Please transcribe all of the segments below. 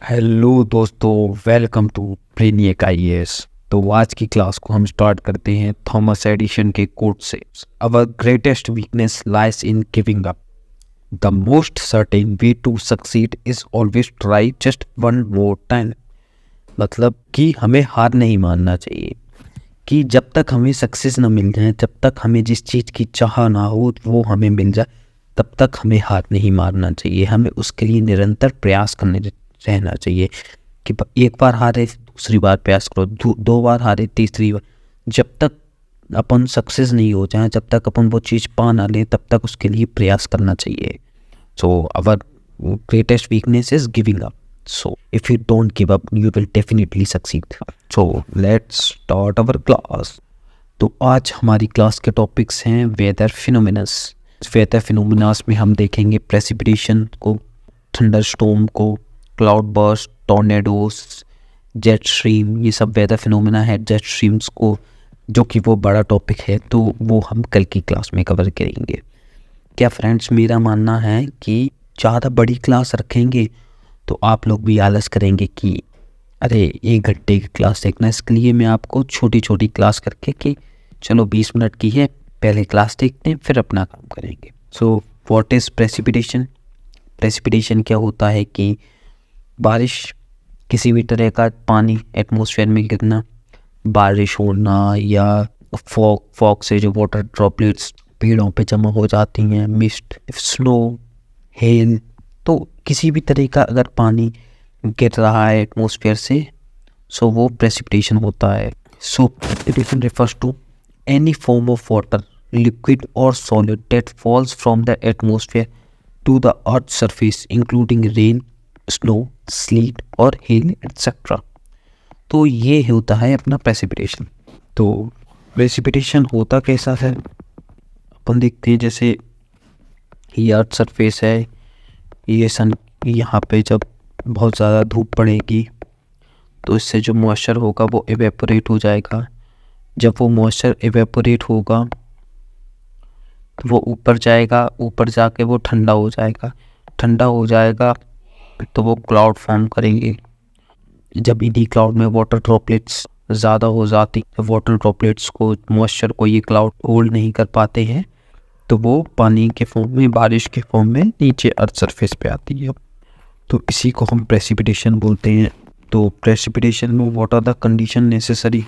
Hello दोस्तों, welcome to ब्रेनियक IAS. तो आज की क्लास को हम स्टार्ट करते हैं थॉमस एडिसन के कोट से। Our greatest weakness lies in giving up. The most certain way to succeed is always try just one more time. मतलब कि हमें हार नहीं मानना चाहिए, कि जब तक हमें सक्सेस ना मिल जाए, जब तक हमें जिस चीज़ की चाह ना हो वो हमें मिल जाए, तब तक हमें हार नहीं मारना चाहिए। हमें उसके लिए निरंतर प्रयास करने रहना चाहिए कि एक बार हारे दूसरी बार प्रयास करो, दो बार हारे तीसरी बार। जब तक अपन सक्सेस नहीं हो जाए, जब तक अपन वो चीज़ पा ना ले, तब तक उसके लिए प्रयास करना चाहिए। So our greatest weakness is giving up. So if you don't give up you will definitely succeed. So let's start our class. तो आज हमारी क्लास के टॉपिक्स हैं वेदर फिनोमिनस। वेदर फिनोमिनास में हम देखेंगे प्रेसिपिटेशन को, थंडर स्टॉर्म को, cloud burst, tornadoes, jet stream. ये सब वेदर फिनोमिना है। जेट स्ट्रीम्स को, जो कि वो बड़ा टॉपिक है, तो वो हम कल की क्लास में कवर करेंगे। क्या फ्रेंड्स, मेरा मानना है कि ज़्यादा बड़ी क्लास रखेंगे तो आप लोग भी आलस करेंगे कि अरे 1 घंटे की क्लास देखना। इसके लिए मैं आपको छोटी छोटी क्लास करके कि चलो 20 मिनट की है, पहले क्लास देखते हैं फिर अपना काम करेंगे। So what is precipitation? Precipitation क्या होता है कि बारिश, किसी भी तरह का पानी एटमॉस्फेयर में गिरना, बारिश होना, या फॉग से जो वाटर ड्रॉपलेट्स पेड़ों पे जमा हो जाती हैं, मिस्ट, स्नो, हेल। तो किसी भी तरह का अगर पानी गिर रहा है एटमॉस्फेयर से, सो वो प्रेसिपिटेशन होता है। So precipitation refers to any form of water, liquid और solid that falls from the atmosphere to the earth surface including rain, snow, sleet और हेल एटसेट्रा। तो ये होता है अपना प्रेसिपिटेशन। तो प्रेसिपिटेशन होता कैसा है अपन देखते हैं। जैसे ये अर्थ सरफेस है, ये सन, यहाँ पे जब बहुत ज़्यादा धूप पड़ेगी तो इससे जो मॉइस्चर होगा वो इवेपोरेट हो जाएगा। जब वो मॉइस्चर इवेपोरेट होगा तो वो ऊपर जाएगा, ऊपर जाके वो ठंडा हो जाएगा। ठंडा हो जाएगा तो वो क्लाउड फॉर्म करेंगे। जब इन्हीं क्लाउड में वाटर ड्रॉपलेट्स ज़्यादा हो जाती, तो वाटर ड्रॉपलेट्स को, मॉइस्चर को ये क्लाउड होल्ड नहीं कर पाते हैं, तो वो पानी के फॉर्म में, बारिश के फॉर्म में नीचे अर्थ सरफेस पे आती है। तो इसी को हम प्रेसिपिटेशन बोलते हैं। तो प्रेसिपिटेशन में what are the condition necessary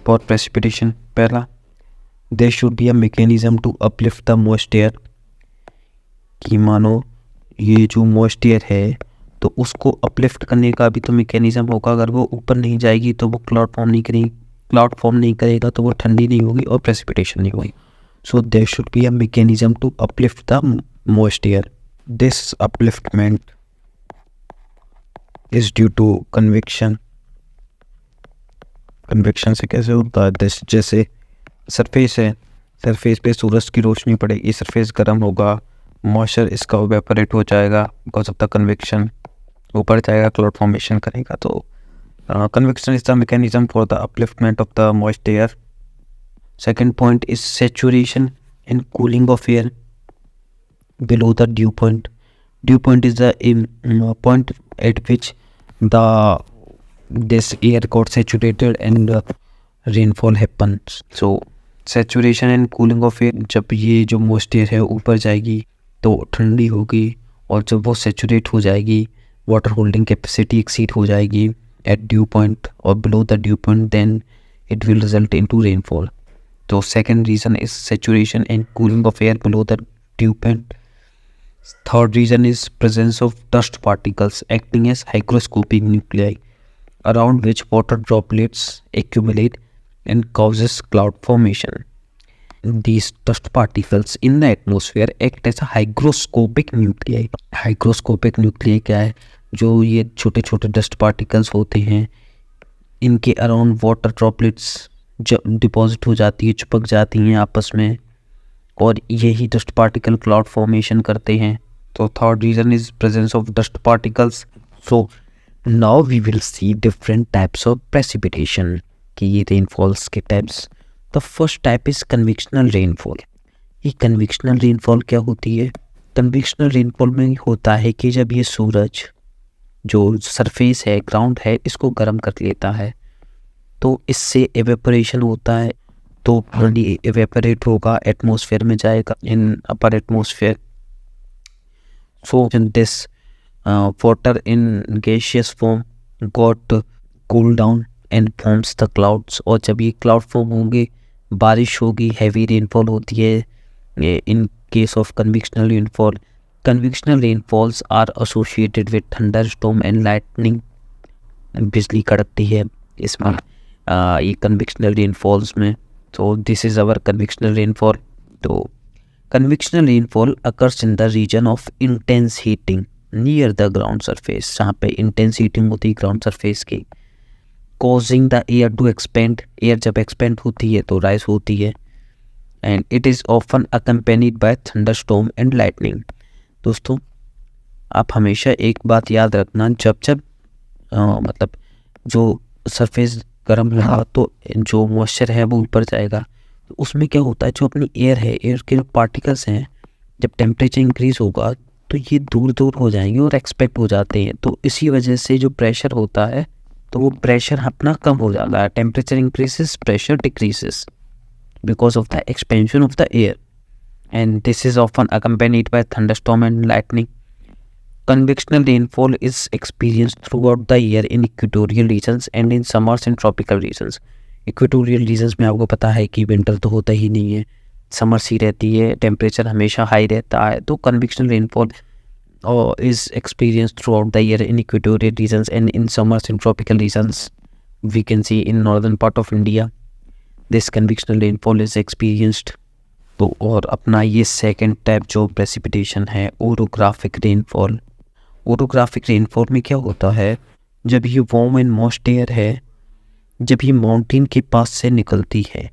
for precipitation? पहला, there should be a mechanism to uplift the moist air. कि मानो ये जो मॉइस्ट एयर है तो उसको अपलिफ्ट करने का भी तो मैकेनिज्म होगा। अगर वो ऊपर नहीं जाएगी तो वो क्लाउड फॉर्म नहीं करेगी, क्लाउड फॉर्म नहीं करेगा तो वो ठंडी नहीं होगी और प्रेसिपिटेशन नहीं होगी। So there should be a mechanism to uplift the moist air. This upliftment is due to convection. Convection से कैसे होता है? जैसे सरफेस है, सरफेस पे सूरज की रोशनी पड़ेगी, सरफेस गर्म होगा, मॉइस्चर इसका इवेपोरेट हो जाएगा बिकॉज ऑफ द कन्वेक्शन, ऊपर जाएगा, क्लाउड फॉर्मेशन करेगा। तो convection is the mechanism for the upliftment of the moist air. Second point is saturation and cooling of air below the dew point. Dew point is the point at which this air got saturated and rainfall happens. So saturation and cooling of air, जब ये जो moist air है ऊपर जाएगी तो ठंडी होगी, और जब वो सैचुरेट हो जाएगी, वाटर होल्डिंग कैपेसिटी एक्सीड हो जाएगी एट ड्यू पॉइंट और below the dew point, then it will result into rainfall. तो second reason is saturation and cooling of air below the dew point. Third reason is presence of dust particles acting as hygroscopic nuclei around which water droplets accumulate and causes cloud formation. These dust particles in the atmosphere act as a hygroscopic nuclei. Hygroscopic nuclei क्या है? जो ये छोटे छोटे dust particles होते हैं, इनके around water droplets deposit हो जाती है, चिपक जाती हैं आपस में, और यही डस्ट पार्टिकल क्लाउड फॉर्मेशन करते हैं। तो third reason is presence of dust particles. So now we will see different types of precipitation, कि ये रेनफॉल्स के types. The first type is convectional rainfall. ये कन्वेक्शनल रेनफॉल क्या होती है? कन्वेक्शनल रेनफॉल में होता है कि जब ये सूरज जो सरफेस है, ग्राउंड है, इसको गर्म कर लेता है, तो इससे एवेपोरेशन होता है, तो पानी एवेपोरेट होगा, एटमॉस्फेयर में जाएगा, in upper atmosphere. So this water in gaseous form got cool down and forms the clouds. और जब ये क्लाउड फॉर्म होंगे, बारिश होगी, हैवी रेनफॉल होती है. In case of convectional rainfall, convectional rainfalls are associated with thunder storm and lightning. बिजली कड़कती है इसमें ये कन्वेक्शनल रेनफॉल्स में. तो this is our convectional rainfall. तो convectional rainfall occurs in the region of intense heating near the ground surface, जहाँ पे इंटेंस हीटिंग होती है ग्राउंड सरफेस की, causing the air to expand. Air जब एक्सपेंड होती है तो राइज होती है. And it is often accompanied by thunder storm and lightning. दोस्तों, आप हमेशा एक बात याद रखना, जब जब मतलब जो सरफेस गर्म रहा तो जो मॉइस्चर है वो ऊपर जाएगा. तो उसमें क्या होता है, जो अपनी एयर है, एयर के जो पार्टिकल्स हैं, जब टेम्परेचर इंक्रीज होगा तो ये दूर दूर हो जाएंगे और एक्सपेक्ट हो जाते हैं. तो इसी वजह से जो प्रेशर होता है तो वो प्रेशर अपना कम हो जाता है. Temperature increases, pressure decreases because of the expansion of the air. And this is often accompanied by thunderstorm and lightning. Convectional rainfall is experienced throughout the year in equatorial regions and in summers in tropical regions. Equatorial regions में आपको पता है कि winter तो होता ही नहीं है, summers ही रहती है, टेम्परेचर हमेशा हाई रहता है. तो convectional rainfall is experienced throughout the year in equatorial regions and in summers in tropical regions. We can see in northern part of India this convectional rainfall is experienced. तो और अपना ये second type जो precipitation है, orographic rainfall. Orographic rainfall में क्या होता है, जब ये वार्म एंड मॉइस्ट एयर है, जब ये माउंटेन के पास से निकलती है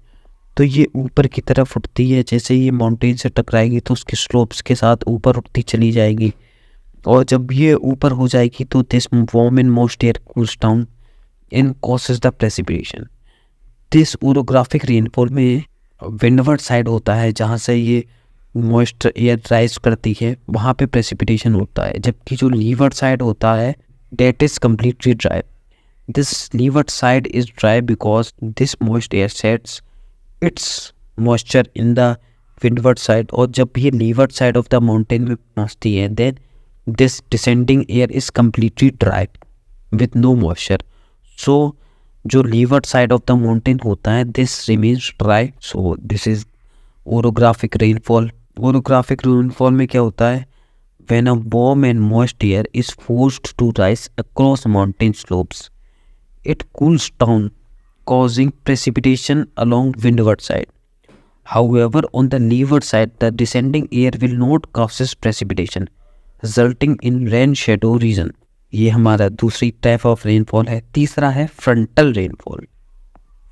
तो ये ऊपर की तरफ उठती है. जैसे ये माउंटेन से टकराएगी तो उसके स्लोप्स के साथ ऊपर उठती चली जाएगी, और जब ये ऊपर हो जाएगी तो this warm and moist air cools down and causes the precipitation. This orographic rainfall में विंडवर्ड साइड होता है, जहाँ से ये मॉइस्ट एयर राइज करती है, वहाँ पे प्रेसिपिटेशन होता है. जबकि जो लीवर्ड साइड होता है that is completely dry. This leeward side is dry because this moist air sets its moisture in the windward side. और जब ये leeward side of the mountain में पहुँचती है, then this descending air is completely dry with no moisture. So जो leeward side of the mountain होता है this remains dry. So this is orographic rainfall. Orographic rainfall में क्या होता है, when a warm and moist air is forced to rise across mountain slopes, it cools down causing precipitation along windward side. However, on the leeward side, the descending air will not causes precipitation, resulting in rain shadow region. ये हमारा दूसरी type of rainfall है. तीसरा है frontal rainfall.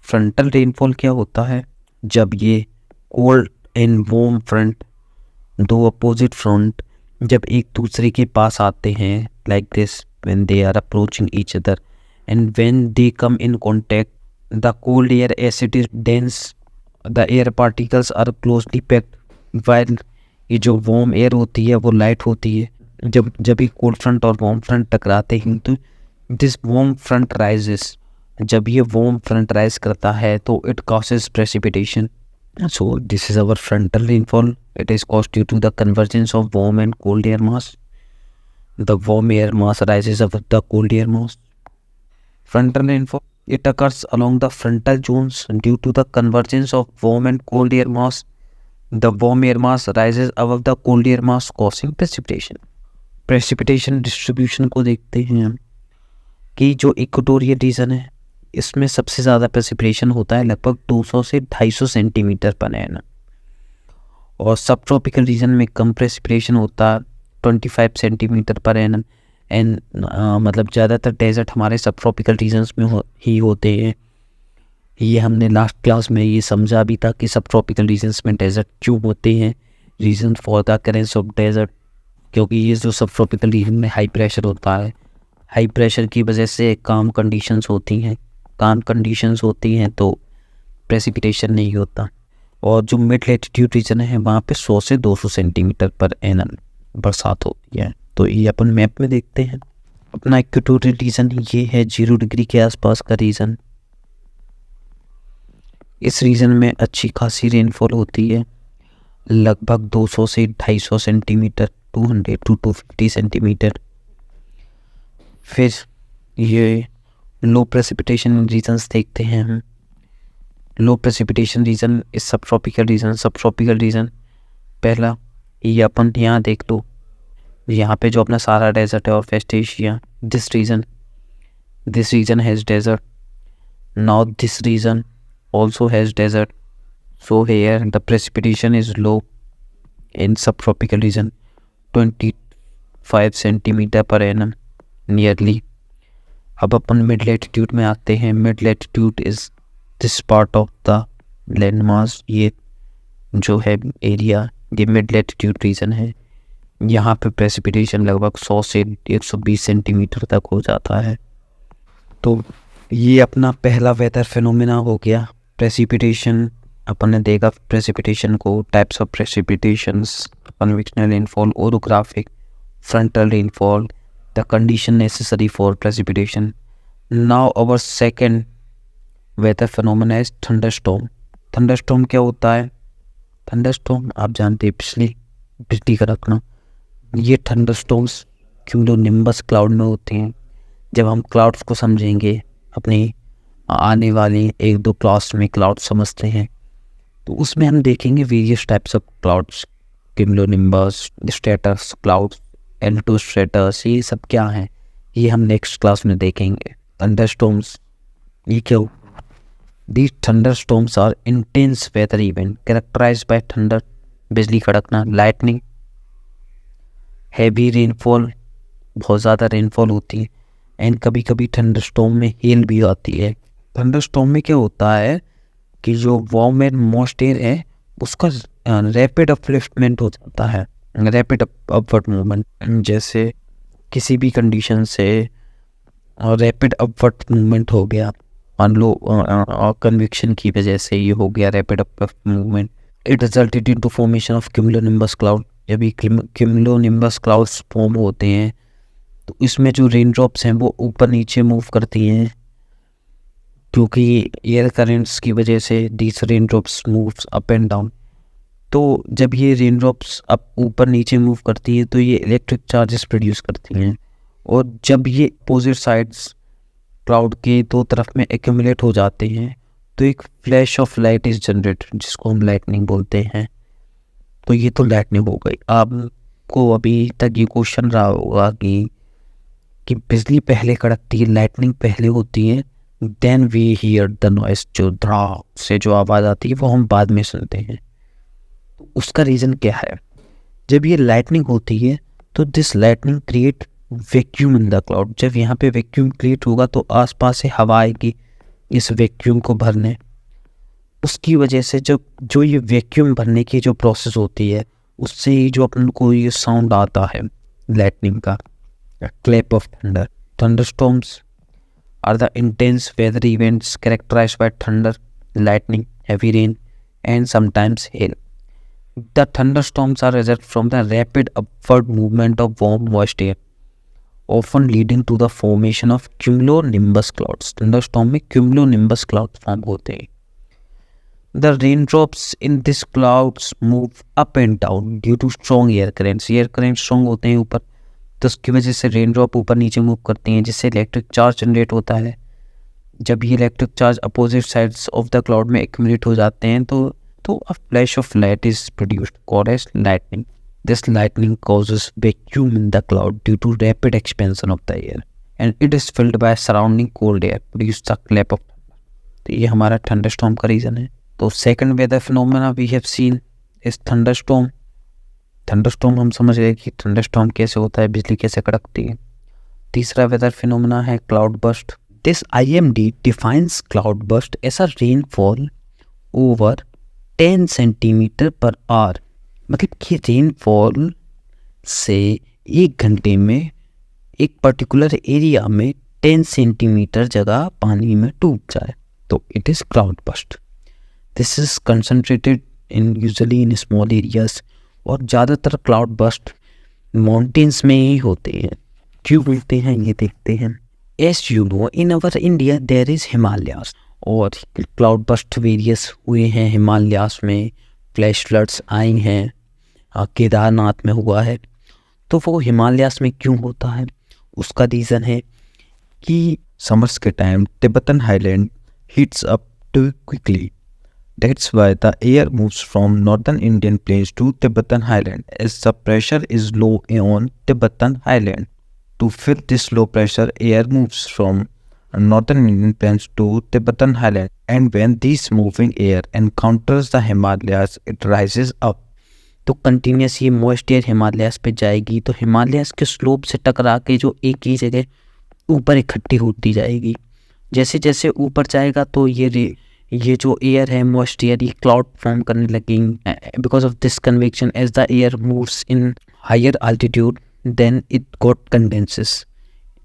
Frontal rainfall क्या होता है, जब ये कोल्ड एंड वार्म फ्रंट, दो अपोजिट फ्रंट जब एक दूसरे के पास आते हैं, like this, when they are approaching each other and when they come in contact, the cold air as it is dense, the air particles are closely packed, while ये जो वार्म एयर होती है वो लाइट होती है. जब ये cold front और वार्म फ्रंट टकराते हैं तो दिस वार्म फ्रंट राइजेस. जब ये वार्म फ्रंट राइज करता है तो it causes precipitation. So this is our frontal rainfall. It is caused due to the convergence of warm and cold air mass. The warm air mass rises above the cold air mass. Frontal rainfall, it occurs along the frontal zones due to the convergence of warm and cold air mass. The warm air mass rises above the cold air mass, causing precipitation. Precipitation distribution को देखते हैं हम कि जो equatorial region है इसमें सबसे ज़्यादा प्रेसिपिटेशन होता है, लगभग 200 से 250 सेंटीमीटर पर एनम. और सब ट्रॉपिकल रीजन में कम प्रेसिपिटेशन होता है, 25 सेंटीमीटर पर एनम. एंड मतलब ज़्यादातर डेजर्ट हमारे सब ट्रॉपिकल रीजन्स में ही होते हैं. ये हमने लास्ट क्लास में ये समझा भी था कि सब ट्रॉपिकल रीजन्स में डेजर्ट क्यों होते हैं. Reason for the occurrence of desert, क्योंकि ये जो सब ट्रॉपिकल रीजन में हाई प्रेशर होता है, हाई प्रेशर की वजह से काम कंडीशंस होती हैं. काम कंडीशंस होती हैं तो प्रेसिपिटेशन नहीं होता. और जो मिड लैटिट्यूड रीजन है वहाँ पे 100 से 200 सेंटीमीटर पर एनम बरसात होती है. तो ये अपन मैप में देखते हैं. अपना इक्वेटोरियल रीजन ये है 0 डिग्री के आसपास का रीजन। इस रीजन में अच्छी खासी रेनफॉल होती है, लगभग 200 से 250 सेंटीमीटर, 200 to 250 सेंटीमीटर। फिर ये लो प्रेसिपिटेशन रीजन्स देखते हैं हम। लो प्रेसिपिटेशन रीजन इस सब ट्रॉपिकल रीजन पहला ये अपन यहाँ देख लो, यहाँ पे जो अपना सारा डेजर्ट है और West Asia, this region has desert. Now this region also has desert, so here the precipitation is low in subtropical region, 25 centimeter per annum nearly। अब अपन मिड लैटिट्यूड में आते हैं। Mid latitude is this part of the land mass, ये जो है area, ये mid latitude reason है। यहाँ पे प्रेसिपिटेशन लगभग 100 से 120 सेंटीमीटर तक हो जाता है। तो ये अपना पहला वेदर फिनोमेना हो गया प्रेसिपिटेशन। अपन ने देखा प्रेसिपिटेशन को, types of precipitations, convectional rainfall, orographic, frontal rainfall, the condition necessary for precipitation. Now our second weather phenomena is thunderstorm. Thunderstorm क्या होता है? थंडरस्टॉर्म आप जानते हैं, बिजली का रखना। ये थंडरस्टॉर्म्स क्यूमुलोनिम्बस क्लाउड में होते हैं। जब हम क्लाउड्स को समझेंगे, अपनी आने वाली 1-2 क्लास में क्लाउड समझते हैं, तो उसमें हम देखेंगे various types of clouds, cumulonimbus, stratus clouds, alto stratus, ये सब क्या हैं ये हम नेक्स्ट क्लास में देखेंगे। थंडरस्टॉर्म्स ये क्या? These thunderstorms are intense weather event characterized by thunder, बिजली कड़कना, लाइटनिंग, हैवी रेनफॉल, बहुत ज़्यादा रेनफॉल होती है, एंड कभी कभी थंडरस्टॉर्म में हेल भी आती है। थंडरस्टॉर्म में क्या होता है कि जो वार्म एंड मॉइस्ट एयर है उसका रैपिड अपलिफ्टमेंट हो जाता है, रैपिड अपवर्ड मूवमेंट। जैसे किसी भी कंडीशन से रैपिड अपवर्ड मूवमेंट हो गया, मान लो कन्वेक्शन की वजह से ये हो गया rapid upward movement, it resulted into formation of cumulonimbus cloud. जब ये क्यूमुलोनिम्बस क्लाउड्स फॉर्म होते हैं तो इसमें जो रेन ड्रॉप्स हैं वो ऊपर नीचे मूव करती हैं, क्योंकि एयर करेंट्स की वजह से these rain drops moves up and down. तो जब ये रेन ड्रॉप्स अप ऊपर नीचे मूव करती है तो ये इलेक्ट्रिक चार्जेस प्रोड्यूस करती हैं, और जब ये अपोजिट साइड्स क्लाउड के दो तरफ में एक्यूमुलेट हो जाते हैं तो एक flash of light is generated, जिसको हम लाइटनिंग बोलते हैं। तो ये तो लाइटनिंग हो गई। आपको अभी तक ये क्वेश्चन रहा होगा कि बिजली पहले कड़कती है, लाइटनिंग पहले होती है, then we hear the noise, जो धड़ा से जो आवाज़ आती है वो हम बाद में सुनते हैं। तो उसका रीज़न क्या है? जब ये लाइटनिंग होती है तो this lightning create vacuum in the cloud. जब यहाँ पे वैक्यूम क्रिएट होगा तो आसपास से हवा आएगी इस वैक्यूम को भरने। उसकी वजह से जो ये वैक्यूम भरने की जो प्रोसेस होती है उससे ही जो अपन को ये साउंड आता है लाइटनिंग का, clap of thunder. Thunderstorms are the intense weather events characterized by thunder, lightning, heavy rain, and sometimes hail. The thunderstorms are result from the rapid upward movement of warm moist air, often leading to the formation of cumulonimbus clouds. Thunderstorm में cumulonimbus clouds form होते हैं। The raindrops in these clouds move up and down due to strong air currents. Air currents strong होते हैं ऊपर, तो उसकी वजह से रेन ड्रॉप ऊपर नीचे मूव करती हैं, जिससे इलेक्ट्रिक चार्ज जनरेट होता है। जब ये electric charge opposite sides of the cloud में एक्यूमुलेट हो जाते हैं तो a flash of light is produced called as lightning. This lightning causes vacuum in the cloud due to rapid expansion of the air and it is filled by surrounding cold air, produce the clap of thunder. तो ये हमारा thunderstorm का reason है। तो second weather phenomena we have seen is thunderstorm. Thunderstorm हम समझ गए कि थंडरस्टॉर्म कैसे होता है, बिजली कैसे कड़कती है। तीसरा वेदर फिनोमेना है cloud burst. This IMD defines cloud burst as a rainfall over 10 centimetre per hour. मतलब कि रेनफॉल से 1 घंटे में एक पर्टिकुलर एरिया में 10 सेंटीमीटर जगह पानी में डूब जाए तो it is cloud burst. This is concentrated usually in small areas, और ज़्यादातर क्लाउड बर्स्ट माउंटेन्स में ही होते हैं। क्यों मिलते हैं ये देखते हैं। As you know in our India there is Himalayas, और क्लाउड बस्ट वेरियस हुए हैं हिमालयास में, फ्लैश फ्लड्स आई हैं, केदारनाथ में हुआ है। तो वो हिमालयास में क्यों होता है, उसका रीज़न है कि समर्स के time Tibetan highland heats up too quickly. That's why the air moves from northern Indian plains to Tibetan highland as the pressure is low on Tibetan highland. To fill this low pressure, air moves from northern Indian plains to Tibetan highland, and when this moving air encounters the Himalayas, it rises up. तो continuous ये moist air Himalayas पे जाएगी, तो हिमालयास के slope से टकरा के जो एक ही जगह ऊपर इकट्ठी होती जाएगी। जैसे जैसे ऊपर जाएगा तो ये जो एयर है मॉइस्ट एयर, ये क्लाउड फॉर्म करने लगेंगे। Because of this convection as the air moves in higher altitude then it got condenses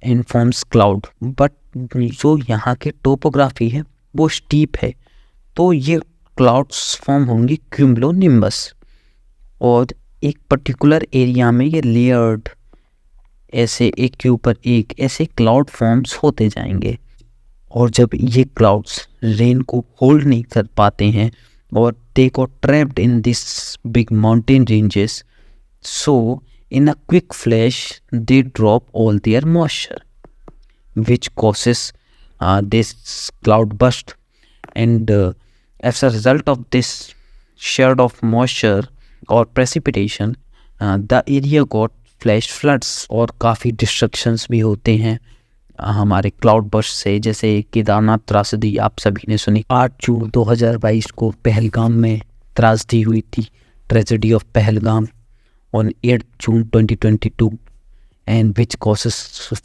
and forms cloud. But जो यहाँ की टोपोग्राफी है वो स्टीप है, तो ये क्लाउड्स फॉर्म होंगी क्यूमुलोनिम्बस, और एक पर्टिकुलर एरिया में ये लेयर्ड ऐसे एक के ऊपर एक ऐसे क्लाउड फॉर्म्स होते जाएंगे। और जब ये क्लाउड्स रेन को होल्ड नहीं कर पाते हैं और they got trapped in this big mountain ranges, so in a quick flash they drop all their moisture which causes this cloud burst, and as a result of this shared of moisture or precipitation, the area got flash floods, और काफ़ी destructions भी होते हैं हमारे cloud burst से। जैसे केदारनाथ त्रासदी आप सभी ने सुनी, 8 जून 2022 को पहलगाम में त्रासदी हुई थी, tragedy of Pahalgam on 8 June 2022, and which causes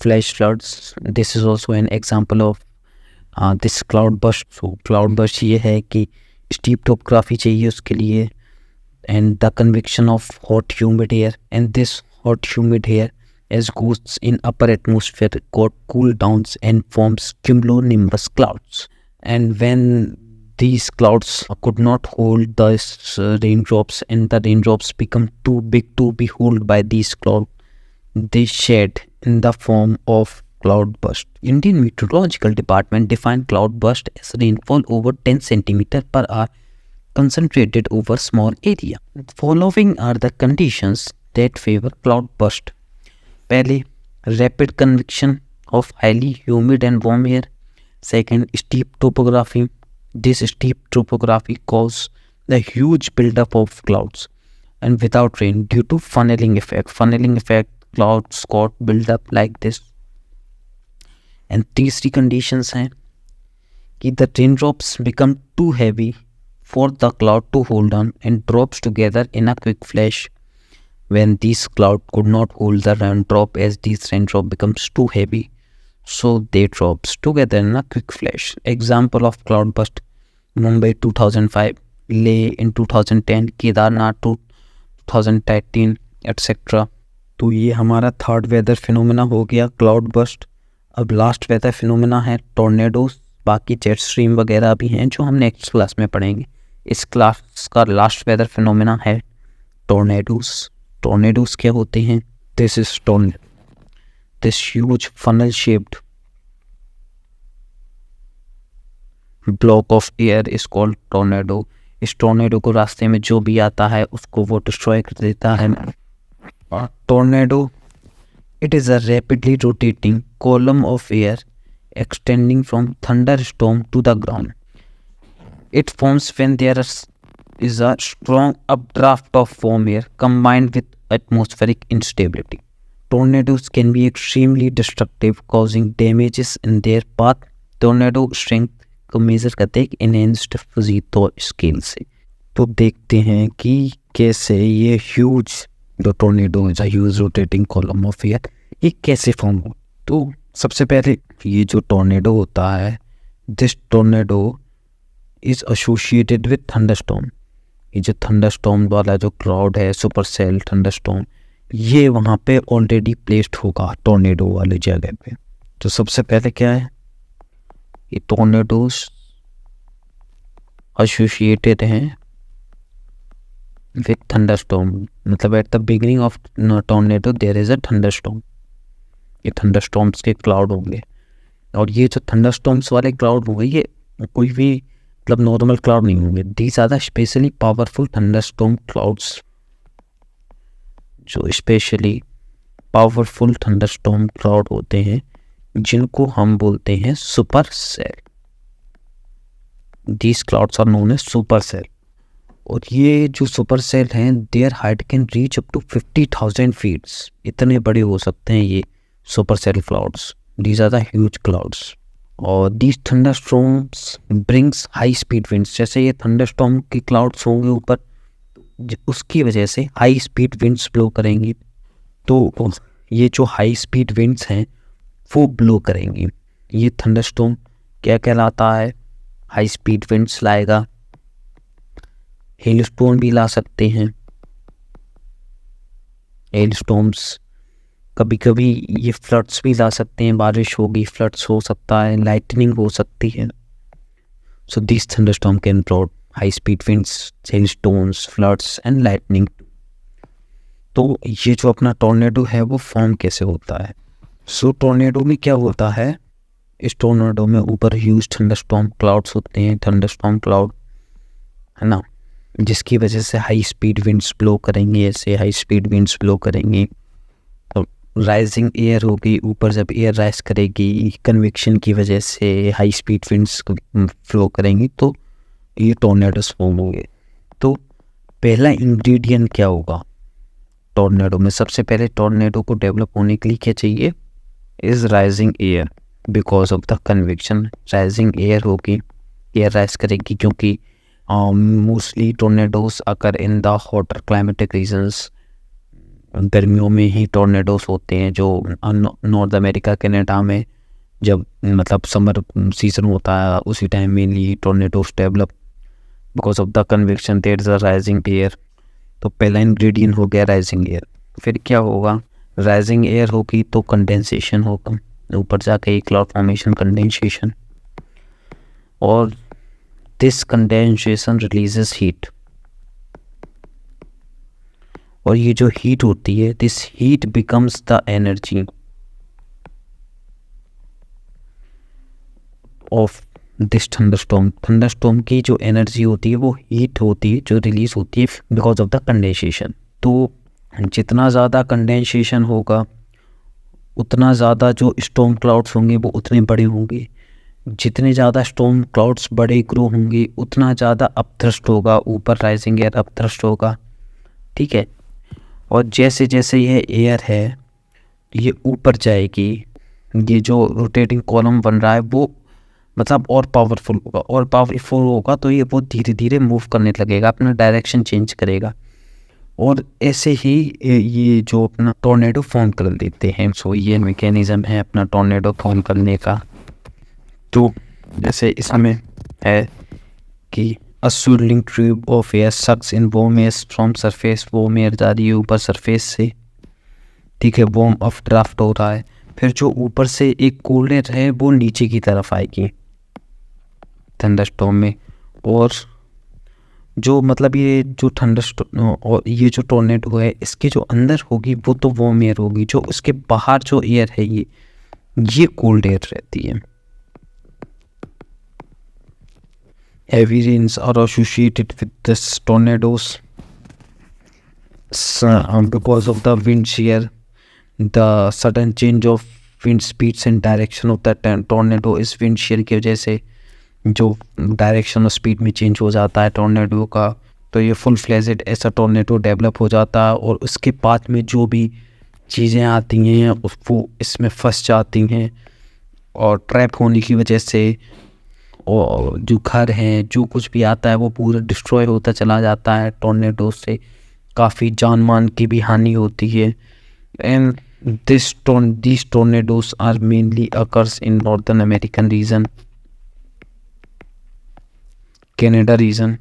flash floods. This is also an example of this cloud burst. So cloud burst ये है कि steep topography चाहिए उसके लिए, and the convection of hot humid air, and this hot humid air as goes in upper atmosphere got cool downs and forms cumulonimbus clouds. And when these clouds could not hold these raindrops, and the raindrops become too big to be held by these clouds, they shed in the form of cloud burst. Indian Meteorological Department defined cloud burst as rainfall over 10 centimeter per hour concentrated over small area. Following are the conditions that favor cloud burst. पहले, rapid convection of highly humid and warm air. Second, steep topography. This steep topography causes the huge buildup of clouds and without rain due to funneling effect. Funneling effect, clouds got build up like this. And तीसरी conditions हैं कि the raindrops become too heavy for the cloud to hold on and drops together in a quick flash. When these clouds could not hold the raindrop as these raindrop becomes too heavy, so they drops together in a quick flash. Example of cloud burst: Mumbai 2005, Leh in 2010, Kedarnath 2013, etc. तो ये हमारा third weather phenomena हो गया cloud burst. अब last weather phenomena है tornadoes. बाकी jet stream वगैरह भी हैं जो हम नेक्स्ट क्लास में पढ़ेंगे। इस क्लास का लास्ट वेदर फिनोमेना है टोर्नेडोज। टोर्नेडोज क्या होते हैं? This is tornado, this huge funnel shaped block of air is called tornado. इस टोर्नेडो को रास्ते में जो भी आता है उसको वो डिस्ट्रॉय कर देता है। Tornado, it is a rapidly rotating column of air extending from thunderstorm to the ground. It forms when there is a strong updraft of warm air combined with atmospheric instability. Tornadoes can be extremely destructive, causing damages in their path. Tornado strength को measure करते हैं enhanced Fujito scale से। तो देखते हैं कि कैसे ये ह्यूज जो टोर्नेडो है, huge rotating column of air, ये कैसे फॉर्म हो। तो सबसे पहले ये जो टोर्नेडो होता है, this tornado is associated with thunderstorm. ये जो थंडरस्टॉर्म वाला जो क्लाउड है, सुपर सेल थंडरस्टॉर्म, ये वहाँ पे ऑलरेडी प्लेस्ड होगा टोर्नेडो वाले जगह पे। तो सबसे पहले क्या है, ये टोर्नेडोज एसोसिएटेड हैं with thunderstorm, मतलब at the beginning of tornado there is a thunderstorm, ये थंडरस्टॉर्म्स के क्लाउड होंगे। और ये जो थंडरस्टॉर्म्स वाले क्लाउड होंगे ये कोई भी मतलब नॉर्मल क्लाउड नहीं होंगे। These are the specially powerful thunderstorm clouds, जो स्पेशली पावरफुल थंडरस्टॉर्म क्लाउड होते हैं जिनको हम बोलते हैं super cell. These clouds are known as super cell. और ये जो सुपर सेल हैं their height can reach up to 50,000 feets. इतने बड़े हो सकते हैं ये super cell clouds. These are the huge clouds. और these thunderstorms brings high speed winds. जैसे ये थंडरस्टॉर्म के क्लाउड्स होंगे ऊपर, उसकी वजह से हाई स्पीड विंड्स ब्लो करेंगी। तो ये जो हाई स्पीड विंड्स हैं वो ब्लो करेंगी। ये थंडरस्टॉर्म क्या कहलाता है? हाई स्पीड विंड्स लाएगा। हेलस्टोर्म भी ला सकते हैं। हेलस्टॉर्म्स कभी कभी ये फ्लड्स भी ला सकते हैं। बारिश होगी, फ्लड्स हो सकता है, लाइटनिंग हो सकती है। So this thunderstorm can broad high speed winds, hailstorms, floods and lightning. तो ये जो अपना टॉर्नेडो है वो फॉर्म कैसे होता है? सो टॉर्नेडो में क्या होता है, इस टॉर्नेडो में ऊपर ह्यूज थंडरस्टॉर्म क्लाउड्स होते हैं, थंडरस्टॉर्म क्लाउड है ना, जिसकी वजह से हाई स्पीड विंड्स ब्लो करेंगे। ऐसे हाई स्पीड विंड्स ब्लो करेंगे। तो राइजिंग एयर होगी, ऊपर जब एयर राइज करेगी कन्वेक्शन की वजह से हाई स्पीड विंड्स फ्लो करेंगी, तो ये टॉर्नेडोस फॉर्म होंगे। तो पहला इंग्रेडिएंट क्या होगा टॉर्नेडो में? सबसे पहले टॉर्नेडो को डेवलप होने के लिए क्या चाहिए? Is rising air. Because of the convection rising air होगी, एयर राइज करेगी, क्योंकि mostly tornadoes occur in the hotter climatic regions. गर्मियों में ही टॉर्नेडोज होते हैं, जो नॉर्थ अमेरिका कनाडा में जब मतलब समर सीजन होता है उसी time mainly tornadoes develop because of the convection there is a rising air. तो पहला इंग्रेडिएंट हो गया राइजिंग एयर। फिर क्या होगा? राइजिंग एयर होगी तो कंडेंसेशन होगा, ऊपर जाके एक क्लाउड फॉर्मेशन, कंडेंसेशन। और दिस कंडेंसेशन रिलीजेस हीट। और ये जो हीट होती है, this heat becomes the energy of this thunderstorm. Thunderstorm की जो एनर्जी होती है वो हीट होती है जो रिलीज होती है बिकॉज ऑफ द कंडेंसेशन। तो जितना ज़्यादा कंडेंसेशन होगा उतना ज़्यादा जो स्टॉर्म क्लाउड्स होंगे वो उतने बड़े होंगे। जितने ज़्यादा स्टॉर्म क्लाउड्स बड़े ग्रो होंगे उतना ज़्यादा अपथ्रस्ट होगा, ऊपर राइजिंग एयर अपथ्रस्ट होगा। ठीक है। और जैसे जैसे यह एयर है ये ऊपर जाएगी, ये जो रोटेटिंग कॉलम बन रहा है वो मतलब और पावरफुल होगा, और पावरफुल होगा तो ये बहुत धीरे धीरे मूव करने लगेगा, अपना डायरेक्शन चेंज करेगा। और ऐसे ही ये जो अपना टॉर्नेडो फॉर्म कर देते हैं। सो ये मैकेनिज़्म है अपना टॉर्नेडो फॉर्म करने का। तो जैसे इसमें है कि a swirling tube of air sucks in warm air from surface. Warm air जा रही है ऊपर सरफेस से, ठीक है, वार्म ऑफ ड्राफ्ट हो रहा है। फिर जो ऊपर से एक कोल्ड एयर है वो नीचे की तरफ आएगी थंडरस्टॉर्म में। और जो मतलब ये जो थंडरस्टॉर्म और ये जो टॉर्नेडो है इसके जो अंदर होगी वो तो वार्म एयर होगी, जो उसके बाहर जो एयर है ये कोल्ड एयर रहती है। Heavy rains are associated with this tornadoes because of the wind shear, the sudden change of wind speeds and direction of the tornado is wind shear की वजह से जो डायरेक्शन और स्पीड में चेंज हो जाता है टॉर्नेडो का, तो ये फुल फ्लेजेड ऐसा टॉर्नेडो डेवलप हो जाता है। और उसके बाद में जो भी चीज़ें आती हैं वो इसमें फंस जाती हैं और ट्रैप होने की वजह से और जो घर हैं जो कुछ भी आता है वो पूरा डिस्ट्रॉय होता चला जाता है। टॉर्नेडो से काफ़ी जान मान की भी हानि होती है। And these tornadoes are mainly occurs in northern American region, Canada region.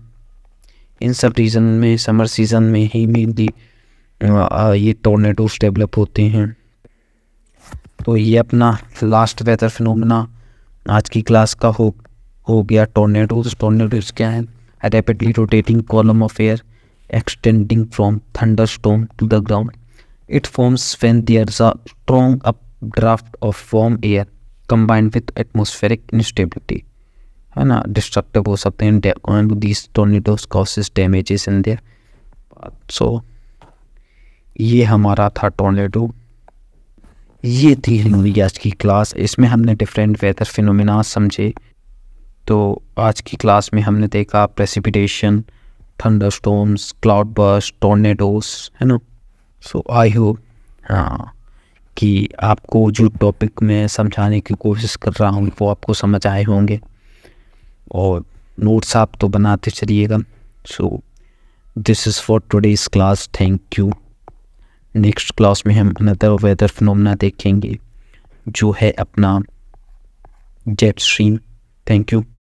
इन सब रीजन में समर सीजन में ही मेनली ये टॉर्नेडोज डेवलप होते हैं। तो ये अपना लास्ट वेदर फिनोमेना आज की क्लास का हो गया टॉर्नेडोज। टॉर्नेडोज क्या है? A rapidly rotating column of air extending from thunderstorm to the ground. It forms when there is a strong draft of warm air combined with atmospheric instability, है ना, destructive हो सकते हैं. These tornadoes causes damages in there. सो ये हमारा था tornado. ये थी हमारी आज की क्लास. इसमें हमने डिफरेंट वेदर फिनोमिना समझे. तो आज की क्लास में हमने देखा precipitation, thunderstorms, cloud burst, tornadoes, है ना. सो आई होप हाँ कि आपको जो टॉपिक मैं समझाने की कोशिश कर रहा हूँ वो आपको समझ आए होंगे, और नोट्स आप तो बनाते चलिएगा. So this is for today's class. Thank you. Next class में हम अनदर वेदर फिनोमेना देखेंगे जो है अपना जेट स्ट्रीम. Thank you.